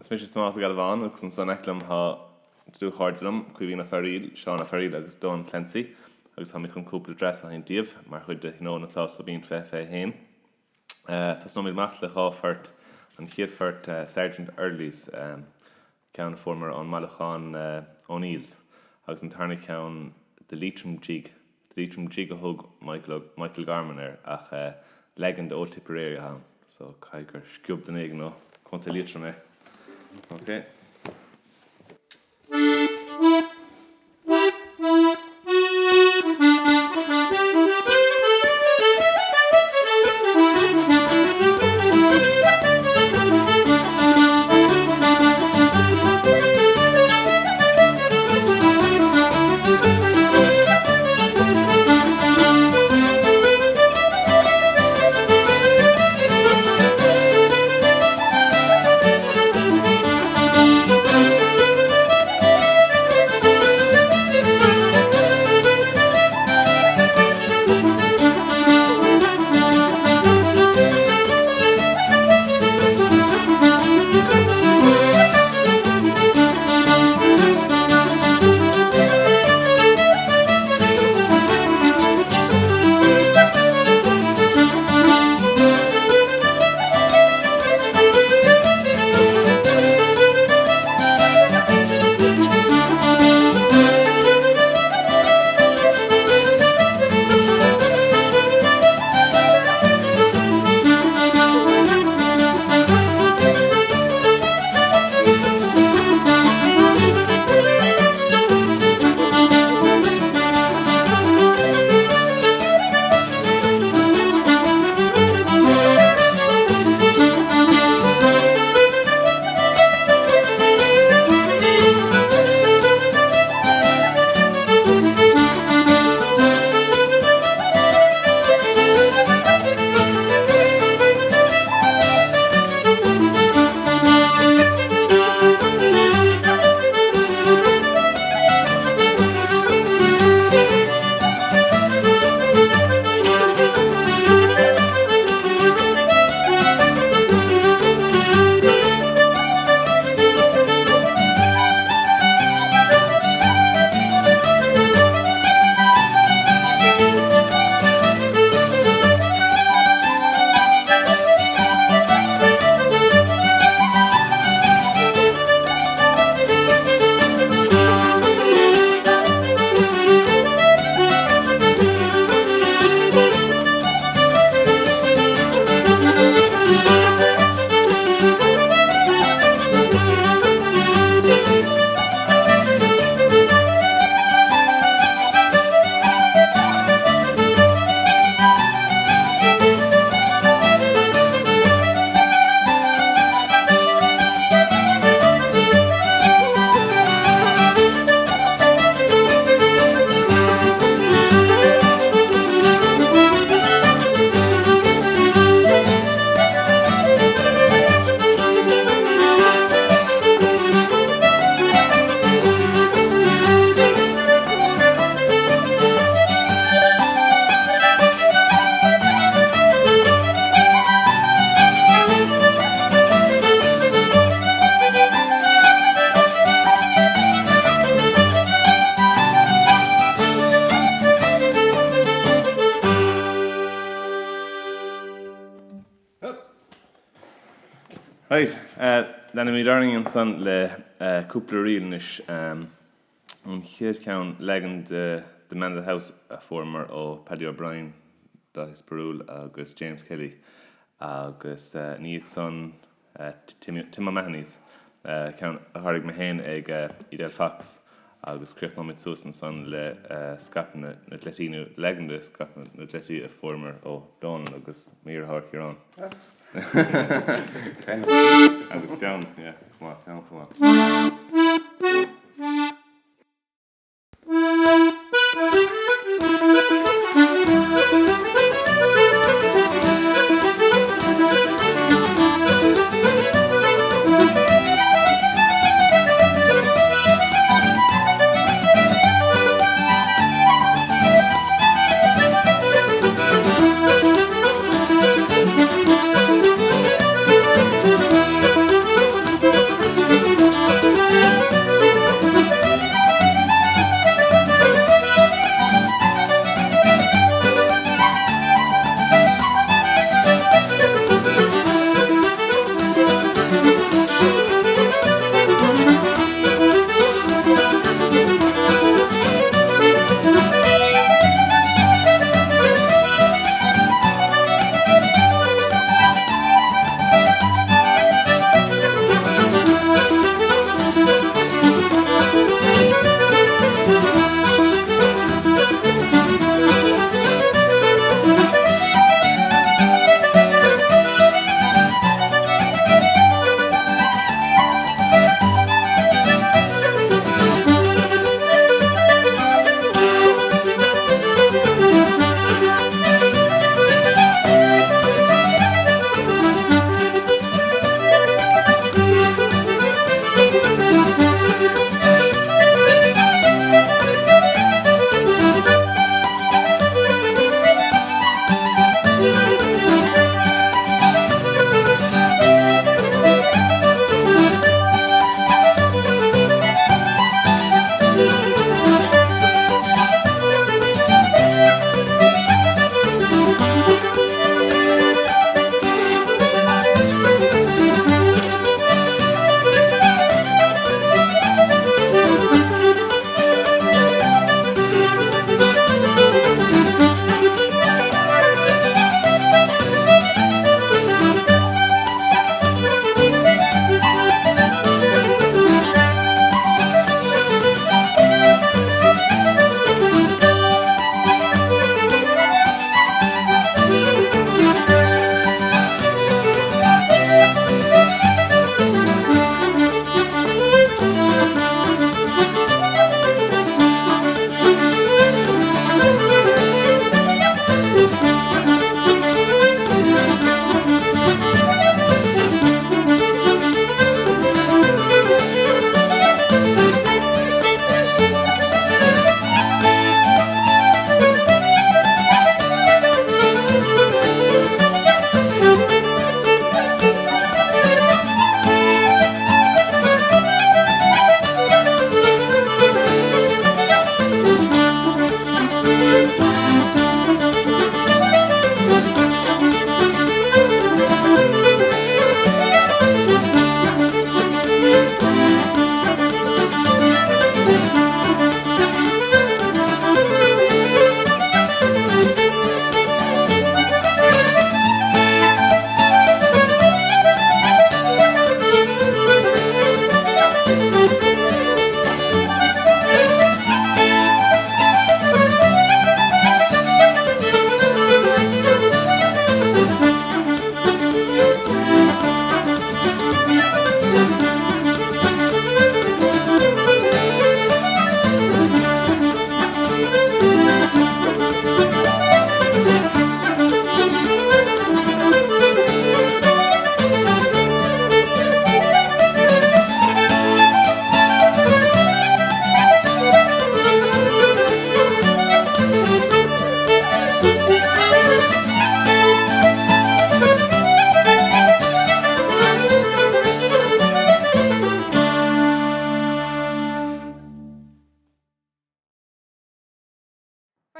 Smis Tomás Galván agus an san eclam ha dú hardlam cuihína Faríl, Sean Faríl agus Don Clancy agus ha mi chun cúpla dres a hin díobh mar chuid de Tionól Nioclás Tóibín fé hain. Tás nóid macht le cháfart an chiadfart Sergeant Earlys ceann former an Malachan O'Neills agus an tarna ceann de Leitrim Jig a thug Michael Garman ach legend ó Tipperary a hain. So caigur sciúb den éig nó chunta Leitrim é. Okay. Right, then we darning in san le cúpla rialnis an chéad ceann legend the man of the house former ó Paddy O'Brien Dais Perúil agus James Kelly agus níag son Tim O'Mahony's ceann a tháirg me hain ag Idel Fox agus creachna mit Susan son le scapan na Tletínú legend scapan na Tletí a former ó Don agus mír hart Huron. Agus ceann, yeah, come on.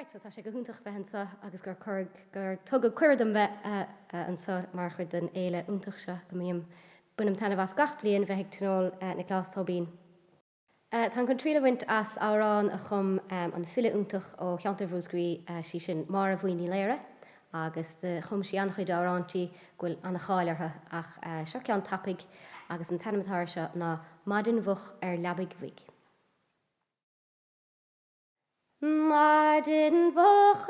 Right, so tá sé go húntaach bheithansa agus gur tugad cuirdam bheith an sa mar chud den éile úntaach se go míam bunam tanna bhas gach blion bheith Tionól Nioclás Tóibín. Tá chun tríle bhaint as árán a chum an file úntaach ó cheantar bhúsgraí sí sin mar a bhaoine léire agus de chum sí annach chuid árántaí ghfuil anna cháileartha ach seo ceann tapig agus an tanamatáir se ná maidin bhuch leabig bhuig. Maidin bhuch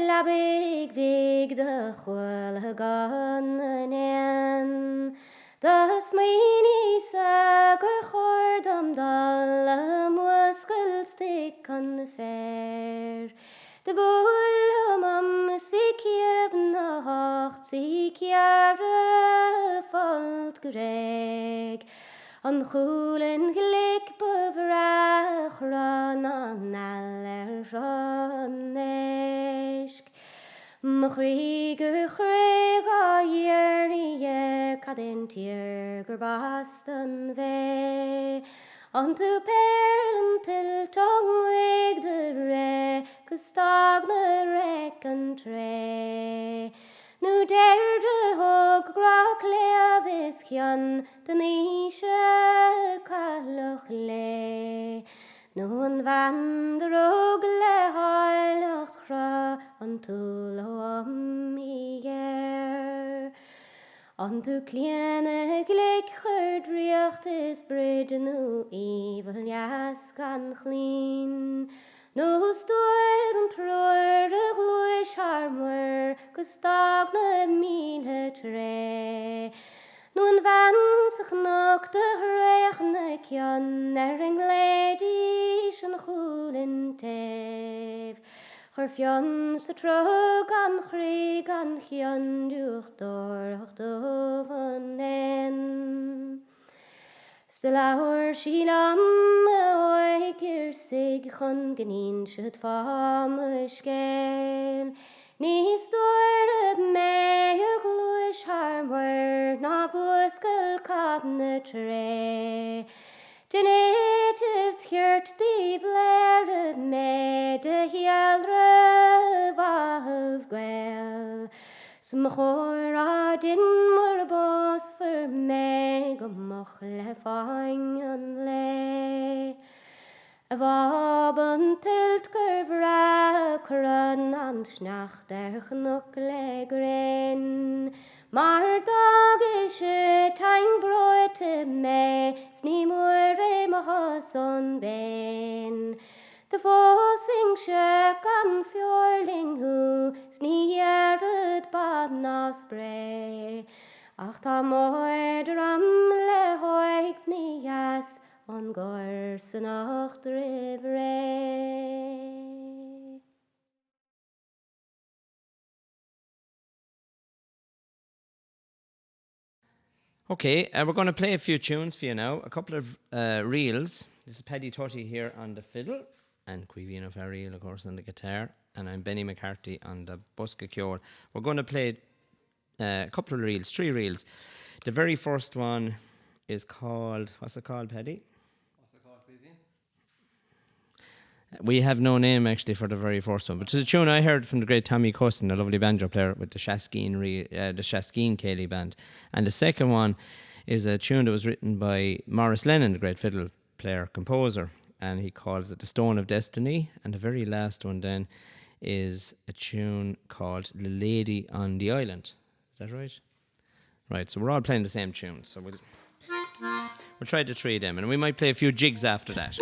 leabig bhuig de chuil gan Das maoine sa gur chuirdam dal muscail stick an fair. De bhfuil am si ciamh na hocht si ciara falt go réig. An chúlin glik bevrach ran an nell ran eisc. Machrí gur chréig a dhéirí cadin tír gur bastan bheith. An tú perlan til tongrig de ré gus stag na rec an tré. Nu déir de hog grach leab is cian den ishe callach le. Nu an van de rog le heilacht chra an túl am iger. An tú cléana gléic chuirdríocht is breid nó íbal jas gan chlín. Nó stoir an troir a glúis harmar gus dag na míle tre. Nó an vansach noch de hreach na cian an gléidís an chúlin tef. Chur fion sa trog an chríg an chian dúch dorach dóvan en. Still áhar sin am a oigir sig chun gnín siad fám a scéil. Nís dóir mé a glúis harmar na bwysgol cad na tre. Den natives heard the blair me de hialra of gwell. Some chora din mor bos for me gomach le fang an le. A vaban tilt gervra kran an schnacht der knock le gren. Mar dag is taing broite me sní muire mahas on ben. The fossing shek an fjorling hu sní erud bad na spray. Ach ta moed ram le hoig nias on gors an acht rivre. Okay, we're going to play a few tunes for you now. A couple of reels. This is Paddy Tutty here on the fiddle, and Cuivino Farrell, of course, on the guitar, and I'm Benny McCarthy on the buska ceol. We're going to play a couple of reels, 3 reels. The very first one is called, what's it called, Paddy? We have no name actually for the very first one, but it's a tune I heard from the great Tommy Cusson, a lovely banjo player with the Shaskeen Cayley band. And the second one is a tune that was written by Maurice Lennon, the great fiddle player composer, and he calls it The Stone of Destiny. And the very last one then is a tune called The Lady on the Island. Is that right? Right, so we're all playing the same tune, so we'll try the 3 of them, and we might play a few jigs after that.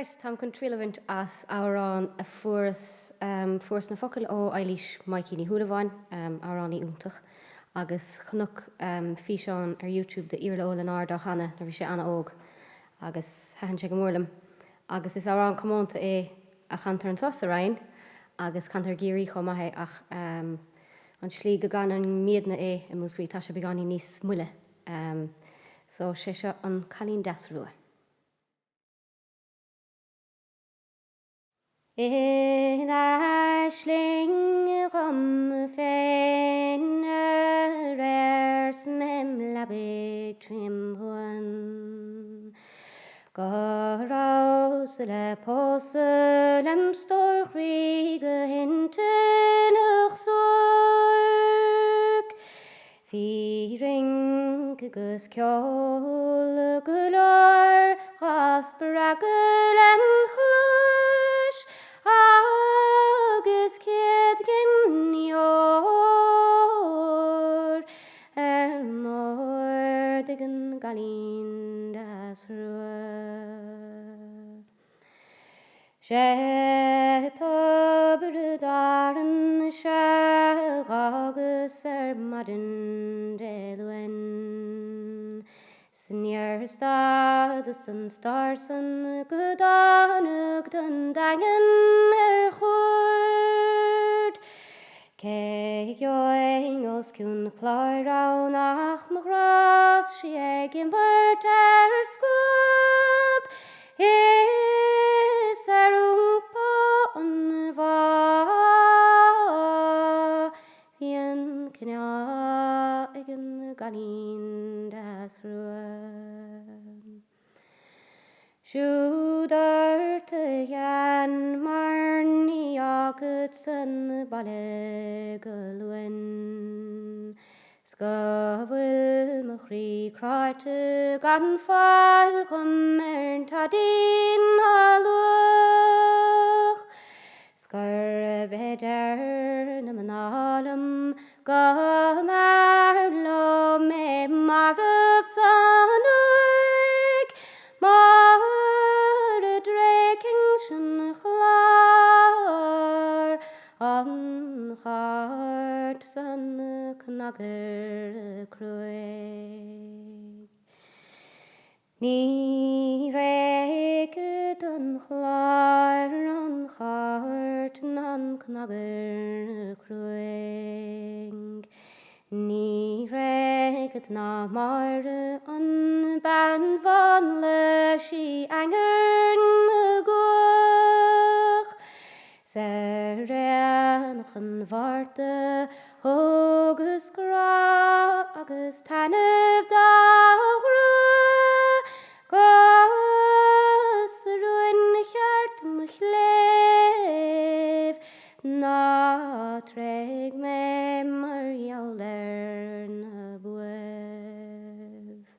Right, Tá chun trílahhaint as árán a furas na focail ó Eilís Maicí ní Thuaimháin árán í úntach agus chunach fi seán ar YouTube de Iarla Óla Nár Hannah na bhí sé anna óg agus hahan sé go mórlam. Agus is árán commánta é a chantar an tSathairn agus cantar géirí chomaithe ach an slí go gan an méadna é I múscaí tá sé beganí níos muile. So sé seo an chalín deasrua. In aisling rom féin ers mBaile trimhuan Gorás le pósal am stórí go hintenach sorg Bhí ring agus ceol go leir chasparagul am chluis agus céad gnior mór digan galín dasrua. Sé tabrudaran se agus marin delwen Sneer stadas an starsan godanug dan dagen chord Ke joing os kun klairá nach magras si egin bert skub Is pa an va Hien kna egin galín dasrua Siúdar te gan mar mbuíochas mBaile go luin Scabhfuil mo chrí cráite gan fáil chum tadín aluch Scar beidir na manálam go marlo me marmh sanúig mar a dréking sin chlár an chart san cnagar cruig Ní réicid an chláir an chart an cnagar cruig Ní réicid ná mar an ban van leis anger na goch Sa réanach an bharta ógus gra agus tanmh dáhra Gos ruin cheart mo chléibh ná treig me mar jouler na buibh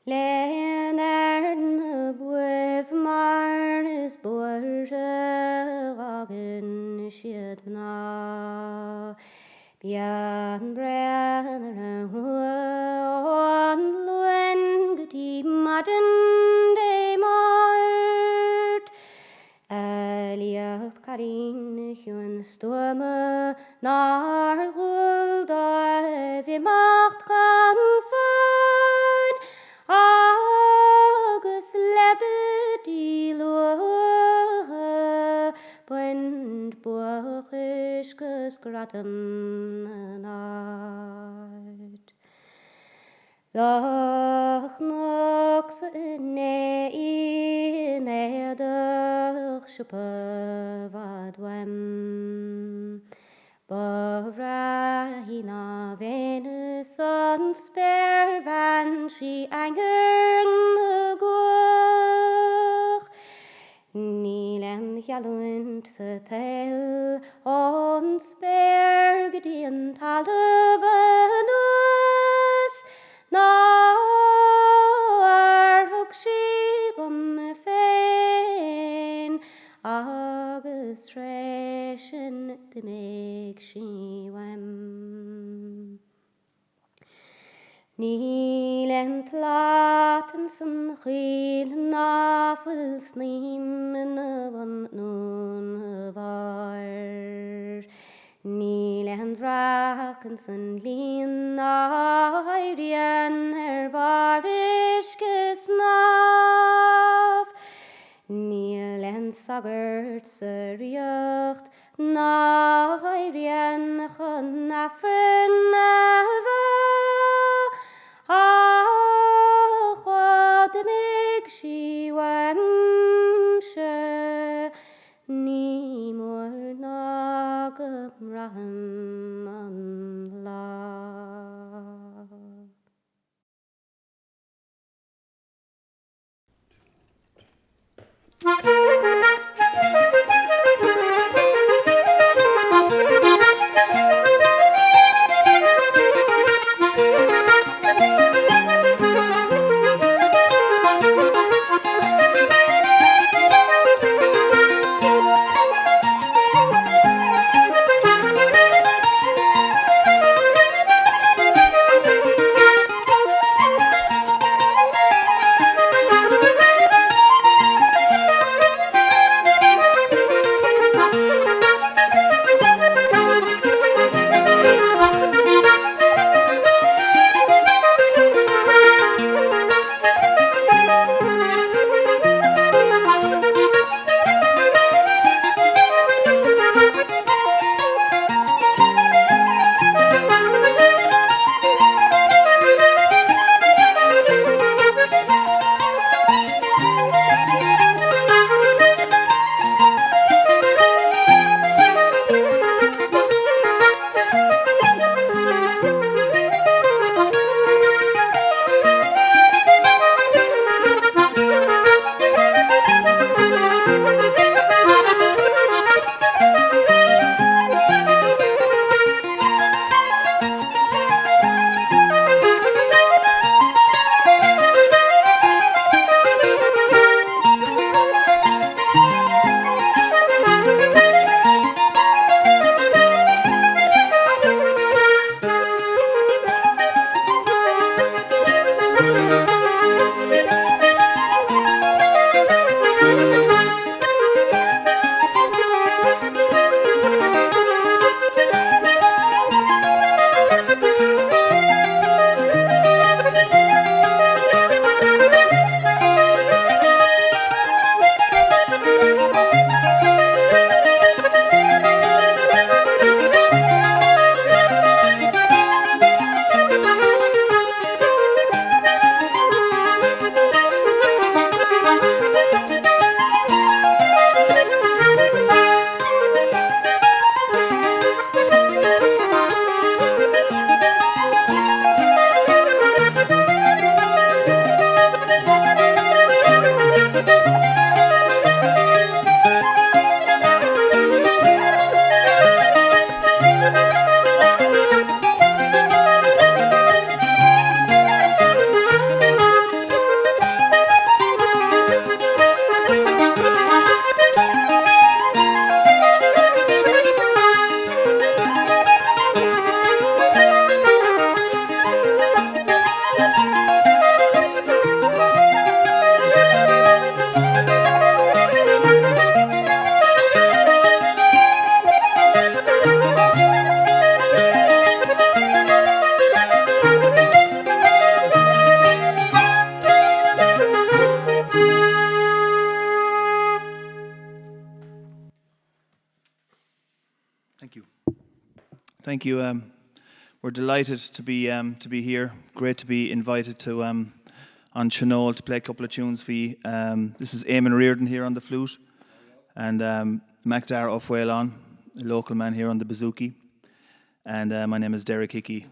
Léan na buibh mar is buire agin siad ná Bian brean an rua an luin gotí madan de mart Ealaíocht carín hiúin stoma nar gúil da bhíocht gan fáin agus lebedí lua buint buachis gus gradam náid Zach nox ne néadach siúpa vadwem Bavra hína Venus an spéir van si anger na goch Níl an chealúint sa tail an spéir go dtí an talamh anús ná arthg si gom féin agus freisin de méid si weim Níl tlaten san chil nafel snim van nun var. Níl draken san lín áirien variske snaf. Níl sagart sa riocht náirien chunafrin Chwadamig siwamse Ní mor nagam raham an la. Thank you. We're delighted to be here. Great to be invited to on Tionól to play a couple of tunes for you. This is Eamon Reardon here on the flute, and McDar O'Fuailán, a local man here on the bouzouki, and my name is Derek Hickey.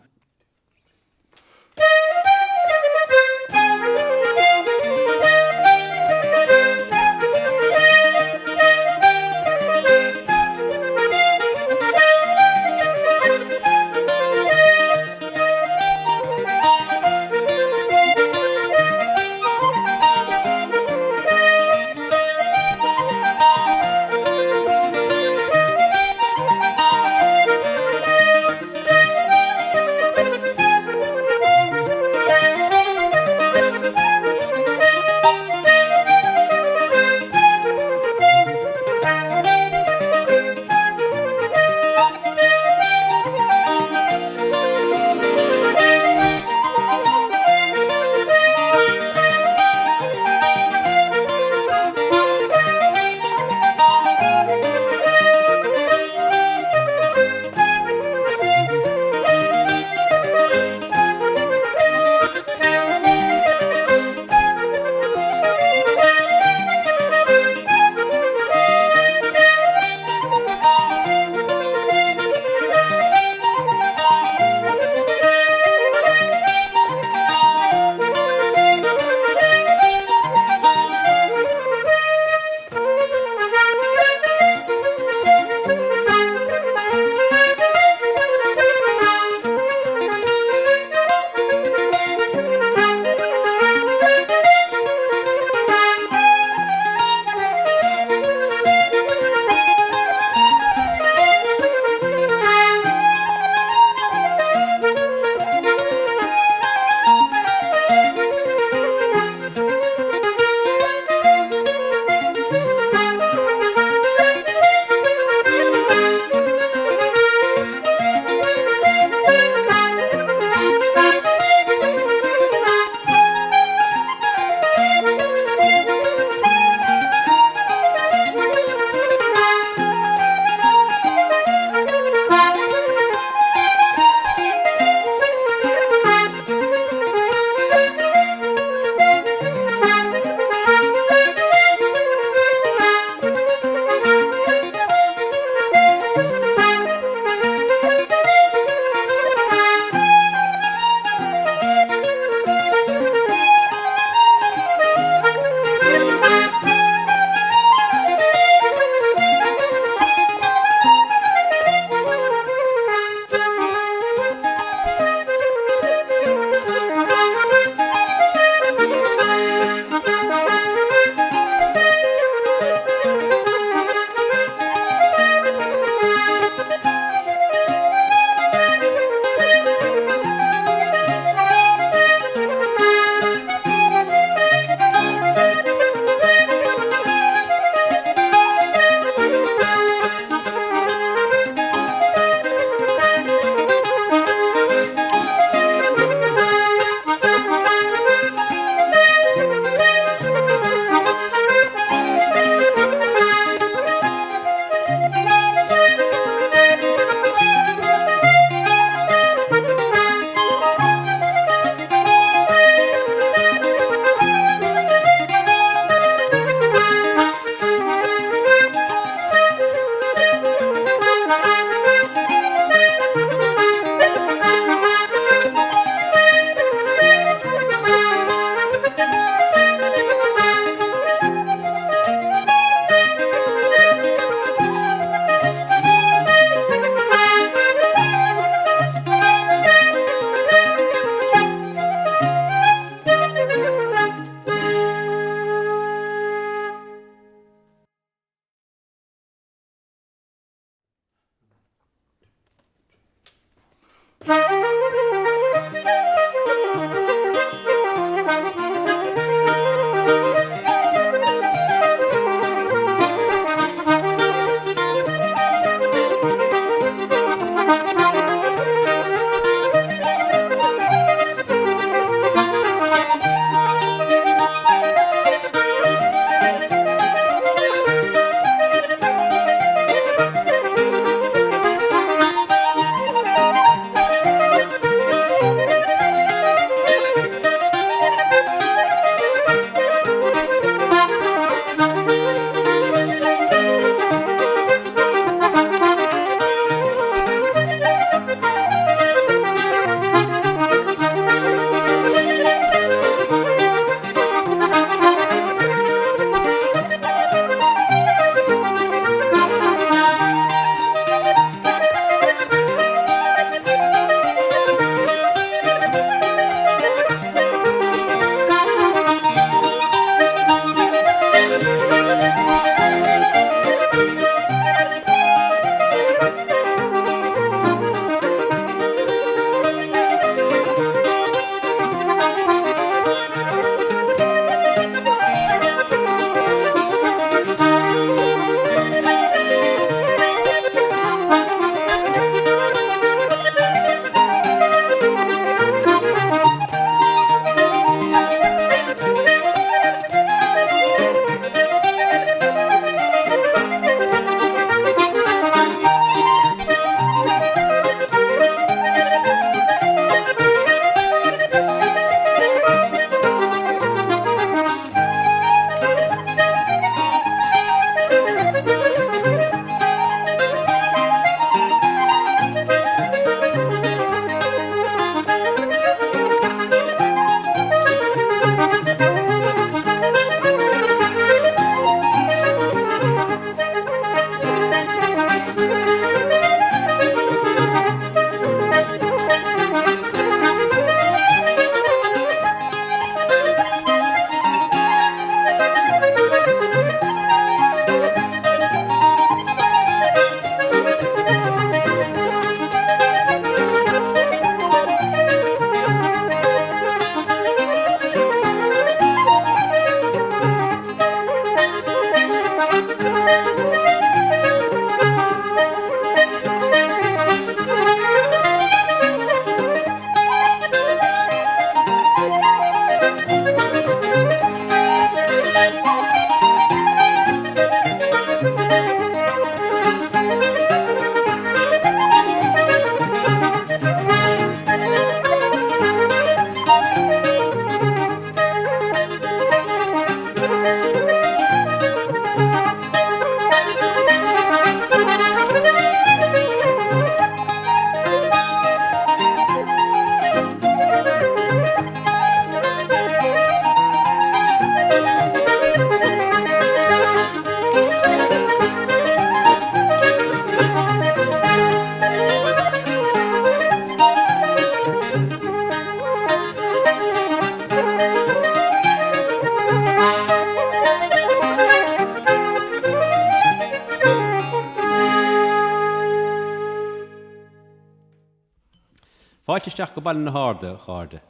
Fáilteteach go bailin na hArda.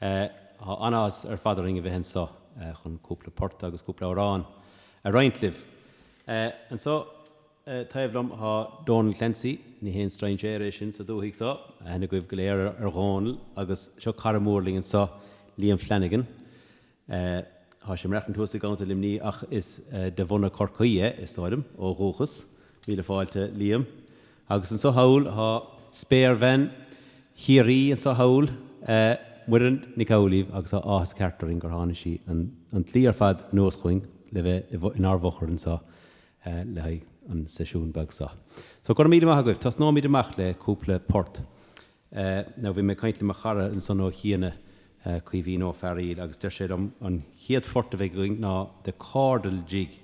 Anás fadaring a bheith hensa chun cúpla port agus cúpla orainn a Rointlibh. And so, Taibhlom ha Donnchadha Clancy, ní hen strange sin sa dúigh sa, hena goibh go léir ar gháinil agus seo caramúrling sa Liam Flanagan. Ha sem reachtan túsa gáanta limní ach is de bhuna corcaíe is táidem ó Ghúchas, míle fáilte Liam. Agus an so haúil ha spéir bhein chiarí an so haúil Muireann ní Chróinín agus áthas ceartaring gur hána sí an tlí ar fad nuas chuing le bheith in ábhachar an sa le haid an sesiún bag sa. So gur míad amach goibh, tas ná míad amach le cúpla port. Ná bhí me caintli mar chara an son ó chiana chuí bhí nó fearí agus der sé an chiad fort a bheith going ná de cardal jig.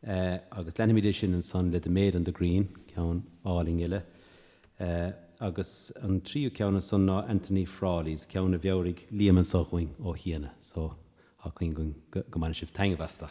Agus lenne míad sin an son le de méid an de green, ceann áling ile. Agus an tríú ceann an son ná Anthony Frawley's, ceann a bheorig Liam an sochuing ó chiana. So ha chuin go mana sibh teingvasta.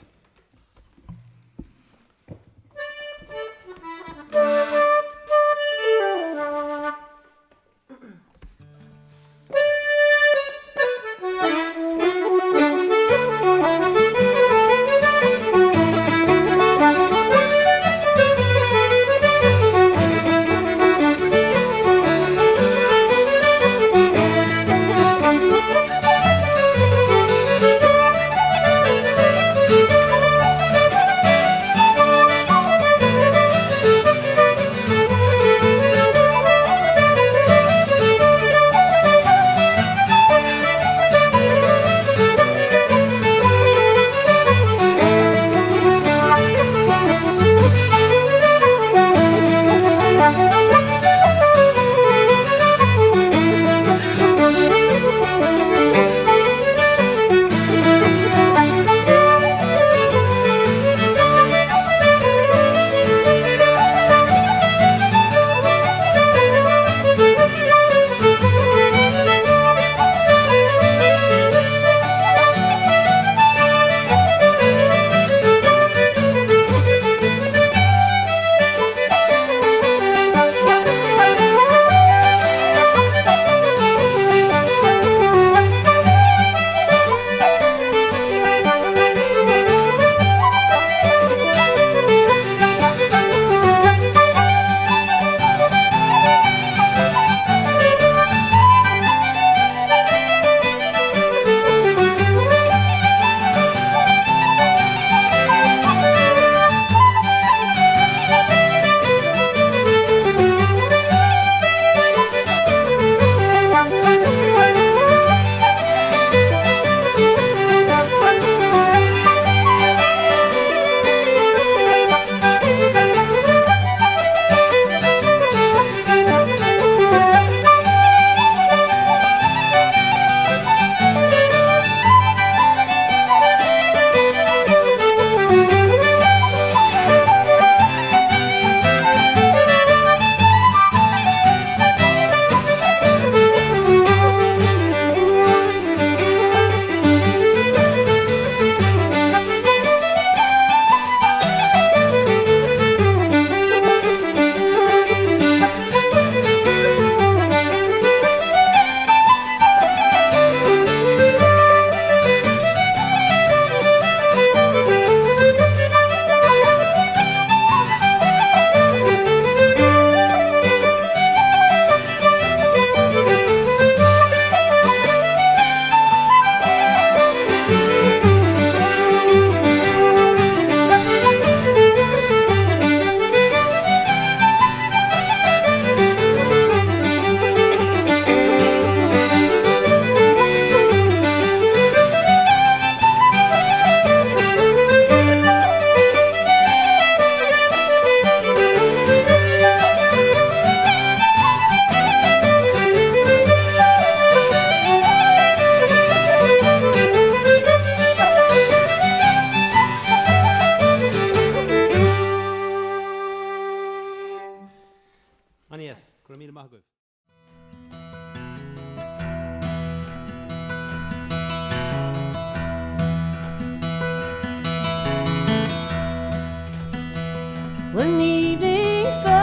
One evening fell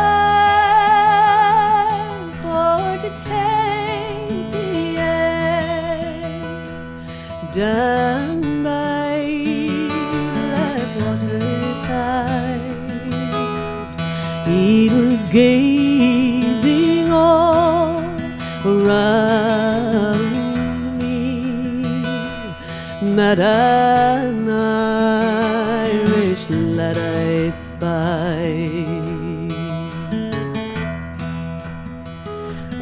for to tell down by that waterside. He was gazing all around me, that an Irish lad I spied.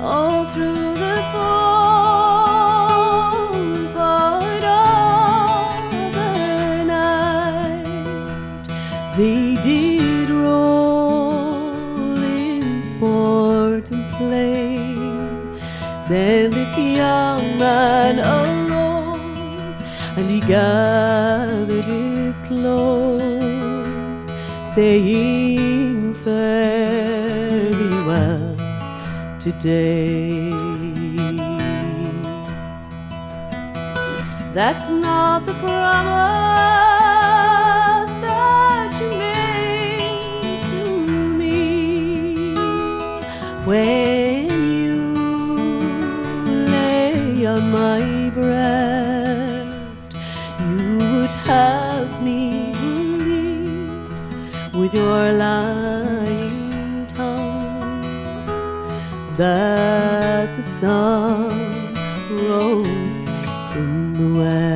All through the forepart of the night, they did roll in sport and play. Then this young man arose, and he gathered his clothes, saying, fare thee well today. That's not the promise that you made to me when you lay on my breast. You would have me believe with your lying tongue that the sun rose in the west.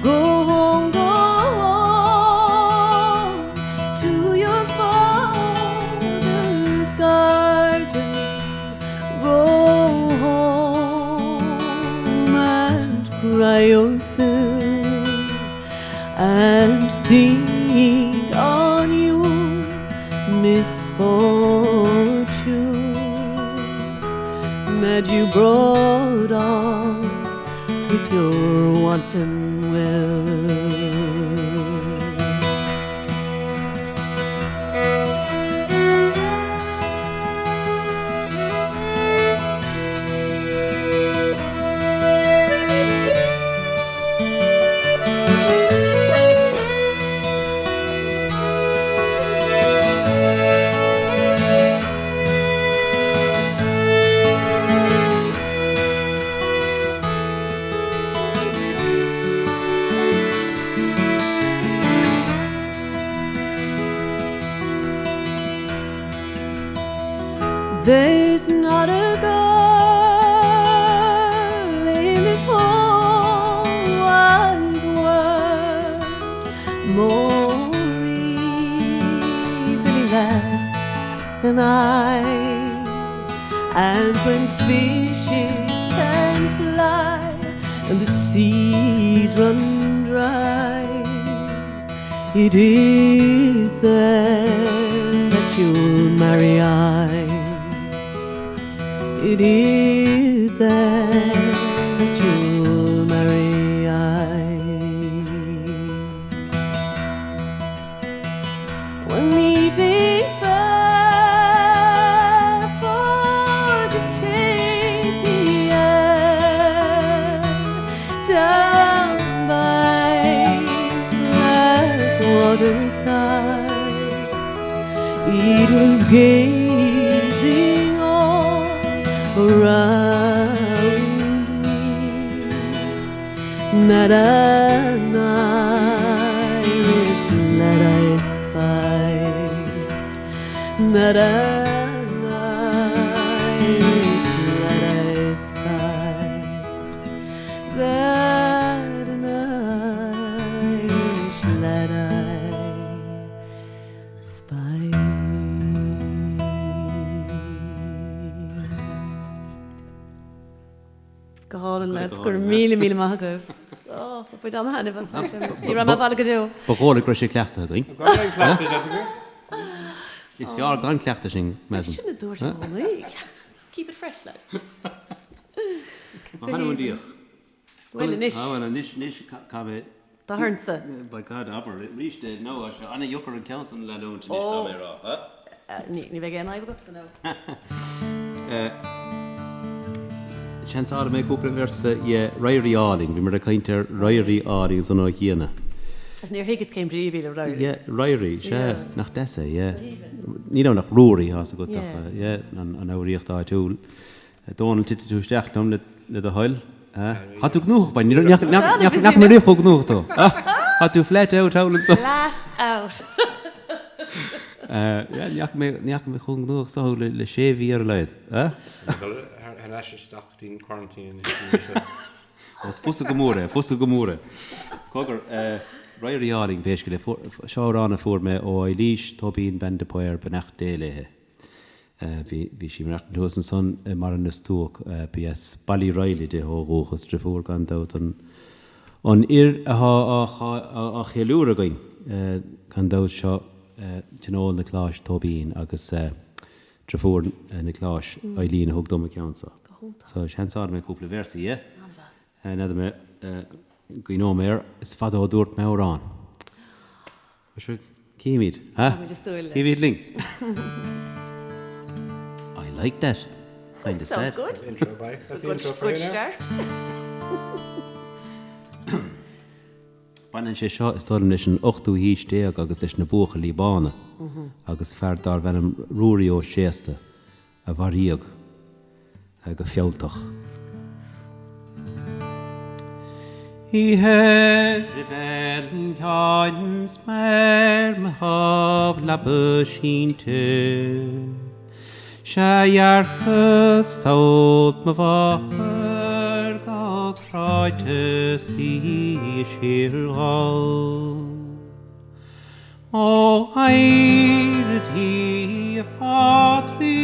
Go home to your father's garden. Go home and cry your fill, and think on your misfortune that you brought on with your wanton will. There's not a girl in this whole wide world more easily led than I. And when fishes can fly and the seas run dry, it is then that you'll marry I. It is then that you'll marry I. One evening fair for to take the air down by that waterside, it was gazing all around me, that an Irish lad I spied, that an Irish lad I spied, that an Irish lad I spied. Gohálan le gur míle maithagah. Ó, bud an hana bas ní ra bhla go dú. Bogóla gur sé cleachta going. Is fear gan cleachta sin mesan. Sinna dúir se bhla. Keep it fresh, lad. Má hana bhain díoch. Bhfuil inis. Bhfuil inis cabe. Tá hernsa. By God, aber ríiste nó a se anna dheochar an ceansan le dún inis cabe rá. Ní bheith an aibh go nó. Chansáda mé cúpla versa Roirí Ealaín, bhí mar a caintear Roirí Ealaín san á chéana. As níor higus céim bríomhí le Roirí. Roirí, sé nach desa, ní nach rúirí has a go an áiríocht á túl. Donald tú steachlam le a heil. Hat tú gnúch bei nach mar rich gnúch to. Hat tú flat out howlen so. Flat out. Neach me chun gnúch so le séví leid. Her asistachtín quarantine. Os fusta gomóre. Cogur Roi'r Ealaín péisce le seárán a fuair me ó Eilís Tóibín ben de poir benach déilethe. Bhí sí marach an son mar an stúach PS Ballí Roile de hógóchas tre fuair gan dat an ir a chéúra gain gan dat seo Tionól Nioclás Tóibín agus tre fuair Nioclás Ealaín thug dom ceansa. So seanáir me cúpla versaí, nada me Gwino mer is fad o dúirt me orainn. Cíimiid, Cíimiid ling. I like that. Kind of Sounds sad. good. Good start. Banan sé seo is tóm leis an 8ú híos déag agus leis na bucha Líbána agus fear dar bhenim rúí ó séasta a bharíag go feoltach. I hervel jans mer me hav labbe sinte. Sjajarke saut me vaher ga kraite si shirgal. O eiret hi fatrig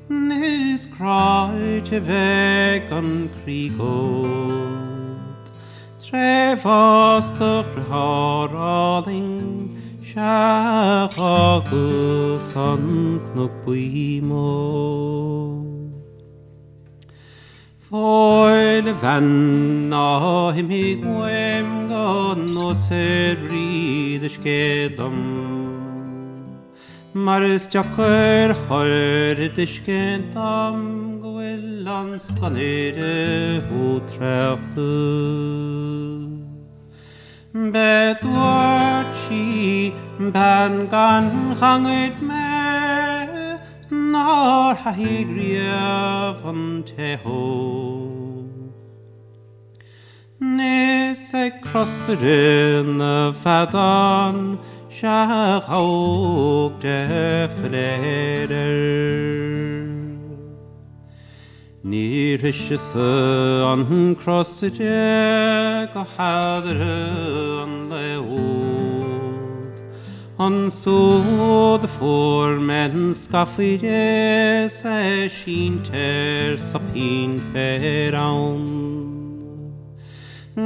nis kraite veg an krigo. Trefastach haraling Seachagus an mbuíochas. Fáilte van ná himig weim gan no bríd a scédam. Mar is Ceolchoirm a scédam gohfuil an scanéire Utreachta. Bedward si ban gan changid me nor hahigriaf an teho. Nes e crosserin a fadan Seachaug de fleder. Níor hiise an croside go hArda an leod. An súd a fuair men scafaide sa síntear sa pín féraun.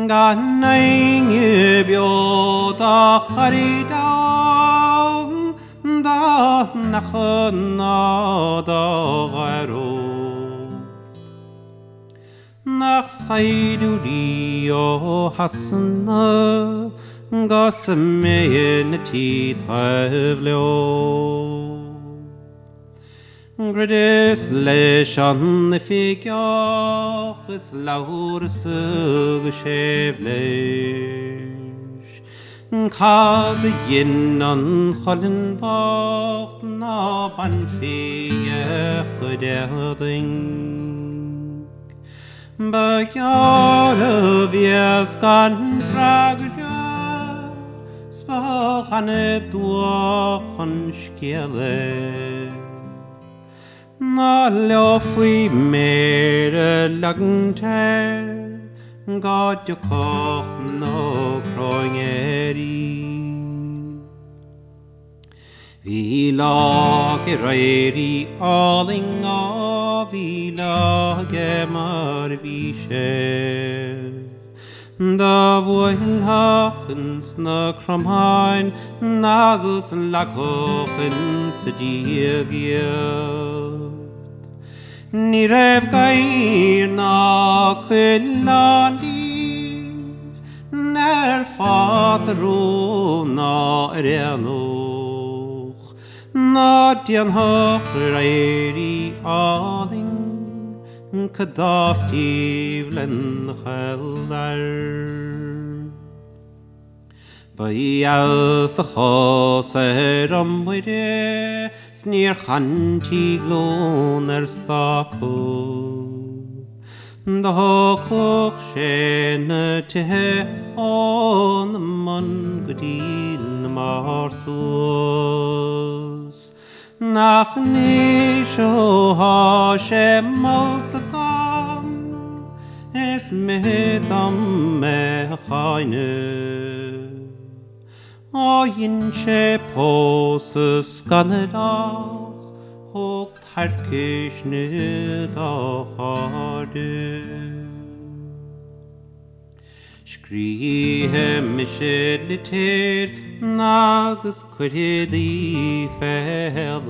Gan nainge beod a charidam da nachan a da garo. Nach saidúí ó hasanna gas mé na títhaibh leo. Gradis leis an figeach is laúr go séh leis. Cad dhéan an cholinbach ná ban fie chudeing. Ba Gearóid vias gan fragja spach an dúach an sciale. Na leo faoi mér lagnte Gaeltachta Nell Ní Chróinín. Bhí láige réirí áling á bhí láige mar bhí sé. Da bhfuil hachans na Comhairle agus lachochan sa díobhiad. Ní raibh gair ná chuil ná líf, nar fátarú ná réanúch, ná déanthach réirí áling, cadástíh len cheildar. Baial sa chos muire sníor chantí glón staco. Da coch sé na tithe an man godín marsos. Nach ní seo há sé malta gam, is mid am me chaine. Áin sé pósas ganadach, hog tarkish nid a hArda. Scríhe mishe litir, nagus cuiridí fehel.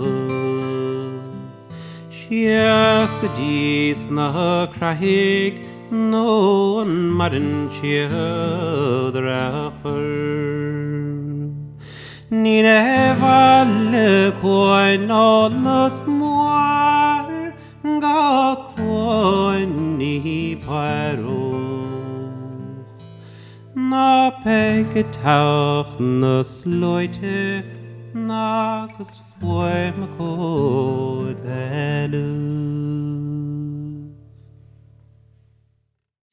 Sias godís na crahig, no an marin siadrachar. Ní valle coin nas moar, ga coin ní paro. Na pegetach nas leute, nagus Fuaim codelu.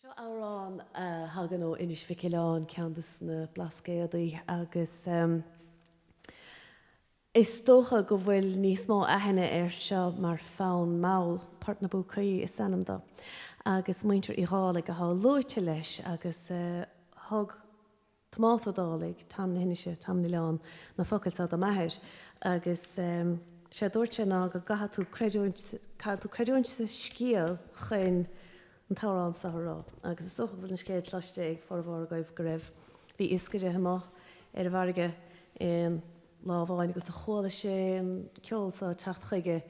Seo árán hagan ó inis ficilán ceantas na blascéadaí agus is tócha go bhfuil níos mó aithne seo mar fán máil part na bucaí is sanamda agus muintir I hála go há lóite leis agus thug Tomás ódálaigh tam na hinise tam na leán na focailsa a maithir agus sé dúirte ná go gaha tú creidúint sa scíal chuin an tárán sa rá agus is tócha bhfuil na scéad tlaiste ag forhhar gaibh go raibh bhí iscaire hama ar bharige lábháin agus a chola sé an ceol sa techt chuige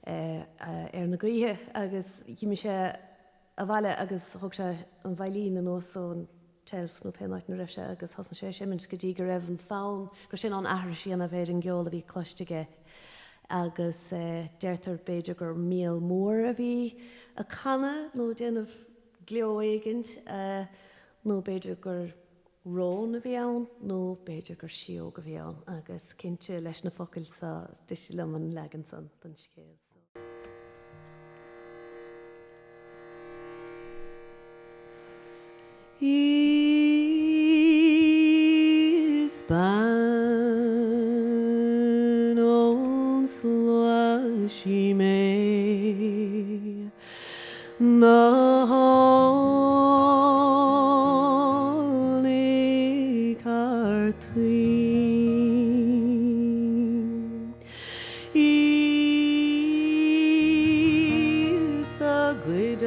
ar na gaotha agus dhíime sé a bhaile agus thug sé an bhailín an ósón telf nó penáit na raibh sé agus hasan sé sémint go dtí go raibh an fáin gur sin an ahra síana a bhéir an geol a bhí cloisteige agus deirtar beidir gur míl mór a bhí a canna nó déanamh gleoigint nó beidir gur rón a bhí ann nó beidir gur sió go bhí ann agus cinnte leis na focail sa duisi le an legan san don scéal. Is ban on slushy me na honey cartween is the good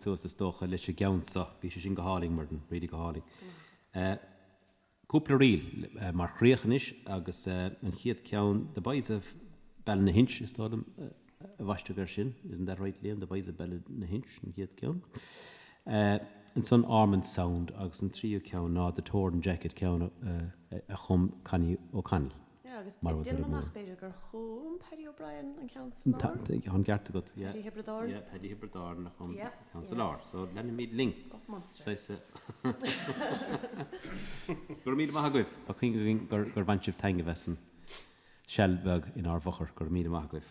So is stocha leis sé geansa bhí sé sin go háling mar den réidir go háling. Cúpla riil mar chríochanis agus an chiad ceann de baizeh bell na hinch is tádam a bhaiste gar sin, isn't that right, Liam? De baizeh bell na hinch an chiad ceann. An son Armand Sound agus an tríú ceann ná de tSathairn jacket ceann a chum Connie O'Connell. Agus dyn amach beidir gur chum Paddy O'Brien an ceann sa lár. An Gearta go. Paddy Hibredar. Yeah, Paddy Hibredar na chum ceann sa lár. So lenne míad ling. Saise. Gur míad amach goibh. Ba chuin gur bhaintsibh tainge bhesan Shellbug in our bhochar gur míad amach goibh.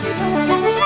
Bye.